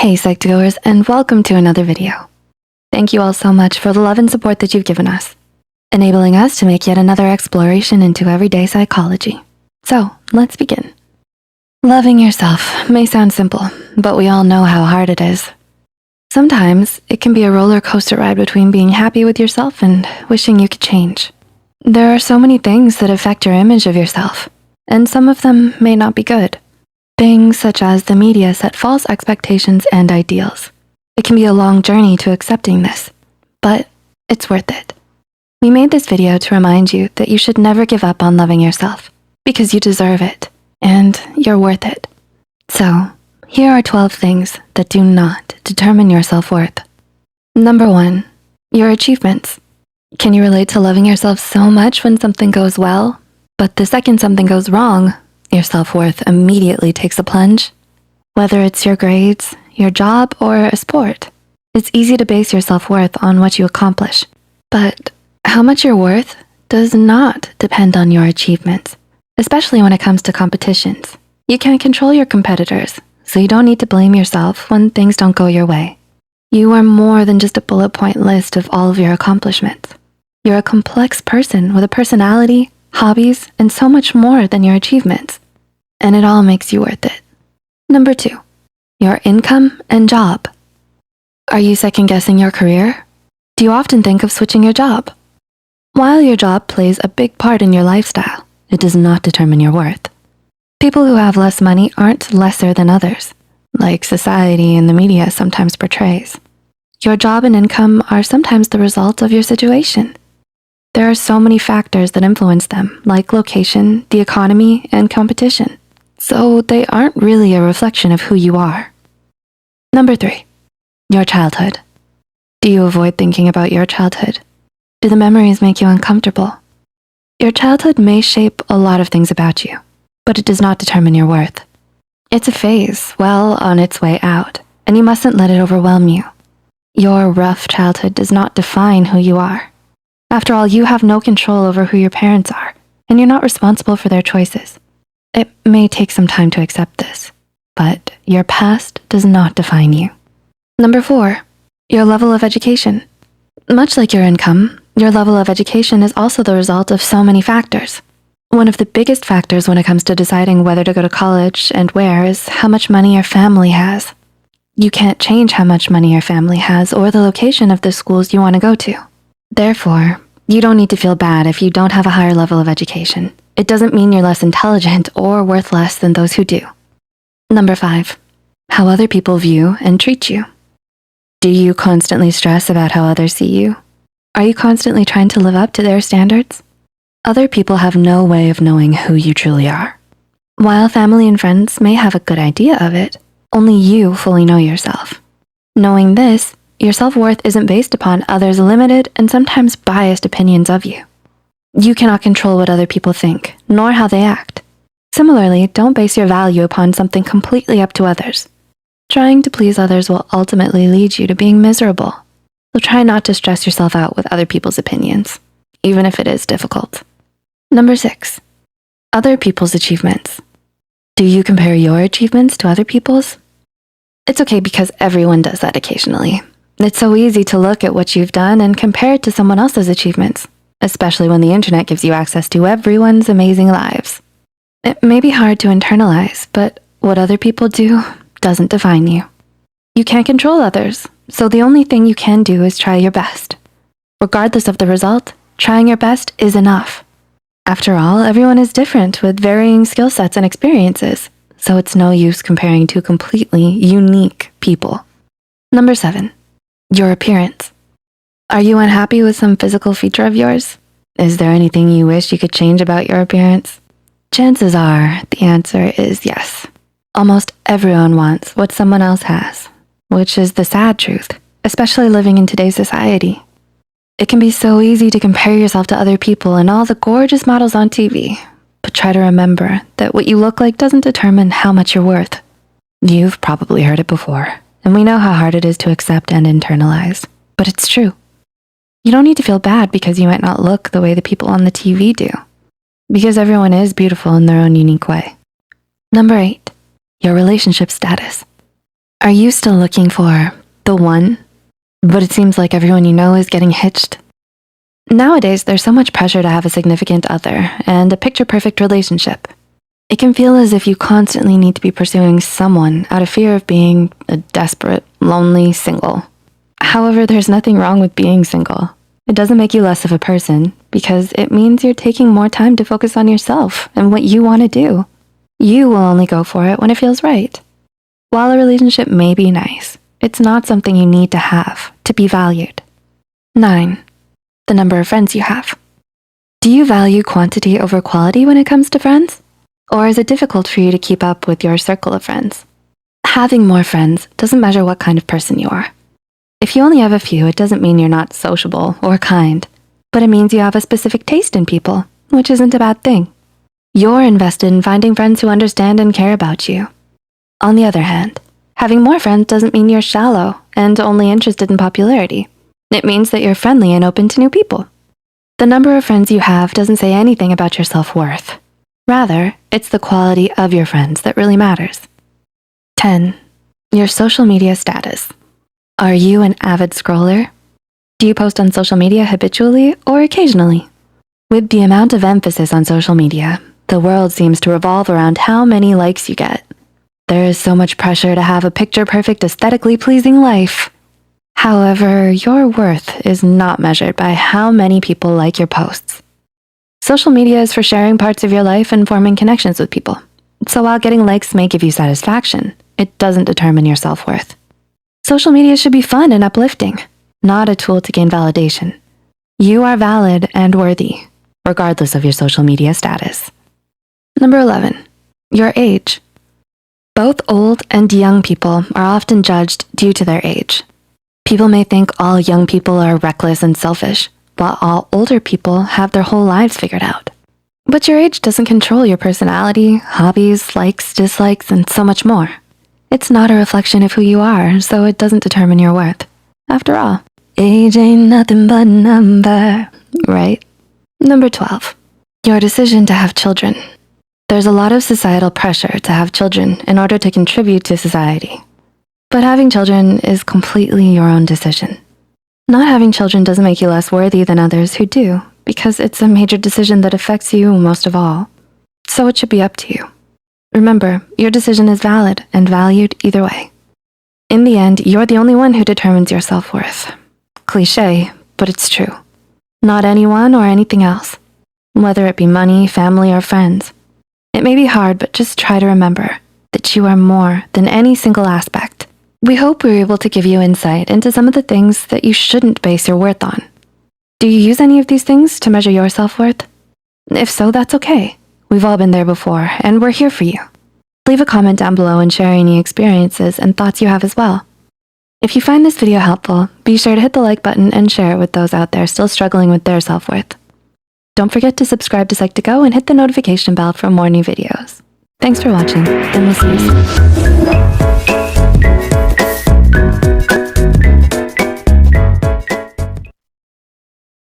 Hey Psych2Goers, and welcome to another video. Thank you all so much for the love and support that you've given us, enabling us to make yet another exploration into everyday psychology. So let's begin. Loving yourself may sound simple, but we all know how hard it is. Sometimes it can be a roller coaster ride between being happy with yourself and wishing you could change. There are so many things that affect your image of yourself, and some of them may not be good. Things such as the media set false expectations and ideals. It can be a long journey to accepting this, but it's worth it. We made this video to remind you that you should never give up on loving yourself because you deserve it and you're worth it. So, here are 12 things that do not determine your self-worth. Number 1, your achievements. Can you relate to loving yourself so much when something goes well, but the second something goes wrong, your self-worth immediately takes a plunge? Whether it's your grades, your job, or a sport, it's easy to base your self-worth on what you accomplish. But how much you're worth does not depend on your achievements, especially when it comes to competitions. You can't control your competitors, so you don't need to blame yourself when things don't go your way. You are more than just a bullet point list of all of your accomplishments. You're a complex person with a personality, hobbies, and so much more than your achievements. And it all makes you worth it. Number 2, your income and job. Are you second-guessing your career? Do you often think of switching your job? While your job plays a big part in your lifestyle, it does not determine your worth. People who have less money aren't lesser than others, like society and the media sometimes portrays. Your job and income are sometimes the result of your situation. There are so many factors that influence them, like location, the economy, and competition. So they aren't really a reflection of who you are. Number 3, your childhood. Do you avoid thinking about your childhood? Do the memories make you uncomfortable? Your childhood may shape a lot of things about you, but it does not determine your worth. It's a phase well on its way out, and you mustn't let it overwhelm you. Your rough childhood does not define who you are. After all, you have no control over who your parents are, and you're not responsible for their choices. It may take some time to accept this, but your past does not define you. Number 4, your level of education. Much like your income, your level of education is also the result of so many factors. One of the biggest factors when it comes to deciding whether to go to college and where is how much money your family has. You can't change how much money your family has or the location of the schools you want to go to. Therefore, you don't need to feel bad if you don't have a higher level of education. It doesn't mean you're less intelligent or worth less than those who do. Number 5, how other people view and treat you. Do you constantly stress about how others see you? Are you constantly trying to live up to their standards? Other people have no way of knowing who you truly are. While family and friends may have a good idea of it, only you fully know yourself. Knowing this, your self-worth isn't based upon others' limited and sometimes biased opinions of you. You cannot control what other people think, nor how they act. Similarly, don't base your value upon something completely up to others. Trying to please others will ultimately lead you to being miserable. So try not to stress yourself out with other people's opinions, even if it is difficult. Number 6, other people's achievements. Do you compare your achievements to other people's? It's okay because everyone does that occasionally. It's so easy to look at what you've done and compare it to someone else's achievements, especially when the internet gives you access to everyone's amazing lives. It may be hard to internalize, but what other people do doesn't define you. You can't control others, so the only thing you can do is try your best. Regardless of the result, trying your best is enough. After all, everyone is different with varying skill sets and experiences, so it's no use comparing two completely unique people. Number 7, your appearance. Are you unhappy with some physical feature of yours? Is there anything you wish you could change about your appearance? Chances are the answer is yes. Almost everyone wants what someone else has, which is the sad truth, especially living in today's society. It can be so easy to compare yourself to other people and all the gorgeous models on TV, but try to remember that what you look like doesn't determine how much you're worth. You've probably heard it before, and we know how hard it is to accept and internalize, but it's true. You don't need to feel bad because you might not look the way the people on the TV do, because everyone is beautiful in their own unique way. Number 8, your relationship status. Are you still looking for the one, but it seems like everyone you know is getting hitched? Nowadays, there's so much pressure to have a significant other and a picture-perfect relationship. It can feel as if you constantly need to be pursuing someone out of fear of being a desperate, lonely single. However, there's nothing wrong with being single. It doesn't make you less of a person because it means you're taking more time to focus on yourself and what you want to do. You will only go for it when it feels right. While a relationship may be nice, it's not something you need to have to be valued. 9. The number of friends you have. Do you value quantity over quality when it comes to friends? Or is it difficult for you to keep up with your circle of friends? Having more friends doesn't measure what kind of person you are. If you only have a few, it doesn't mean you're not sociable or kind, but it means you have a specific taste in people, which isn't a bad thing. You're invested in finding friends who understand and care about you. On the other hand, having more friends doesn't mean you're shallow and only interested in popularity. It means that you're friendly and open to new people. The number of friends you have doesn't say anything about your self-worth. Rather, it's the quality of your friends that really matters. 10. Your social media status. Are you an avid scroller? Do you post on social media habitually or occasionally? With the amount of emphasis on social media, the world seems to revolve around how many likes you get. There is so much pressure to have a picture-perfect, aesthetically pleasing life. However, your worth is not measured by how many people like your posts. Social media is for sharing parts of your life and forming connections with people. So while getting likes may give you satisfaction, it doesn't determine your self-worth. Social media should be fun and uplifting, not a tool to gain validation. You are valid and worthy, regardless of your social media status. Number 11, your age. Both old and young people are often judged due to their age. People may think all young people are reckless and selfish, while all older people have their whole lives figured out. But your age doesn't control your personality, hobbies, likes, dislikes, and so much more. It's not a reflection of who you are, so it doesn't determine your worth. After all, age ain't nothing but a number, right? Number 12, your decision to have children. There's a lot of societal pressure to have children in order to contribute to society. But having children is completely your own decision. Not having children doesn't make you less worthy than others who do, because it's a major decision that affects you most of all. So it should be up to you. Remember, your decision is valid and valued either way. In the end, you're the only one who determines your self-worth. Cliché, but it's true. Not anyone or anything else, whether it be money, family, or friends. It may be hard, but just try to remember that you are more than any single aspect. We hope we were able to give you insight into some of the things that you shouldn't base your worth on. Do you use any of these things to measure your self-worth? If so, that's okay. We've all been there before, and we're here for you. Leave a comment down below and share any experiences and thoughts you have as well. If you find this video helpful, be sure to hit the like button and share it with those out there still struggling with their self-worth. Don't forget to subscribe to Psych2Go and hit the notification bell for more new videos. Thanks for watching, and we'll see you soon.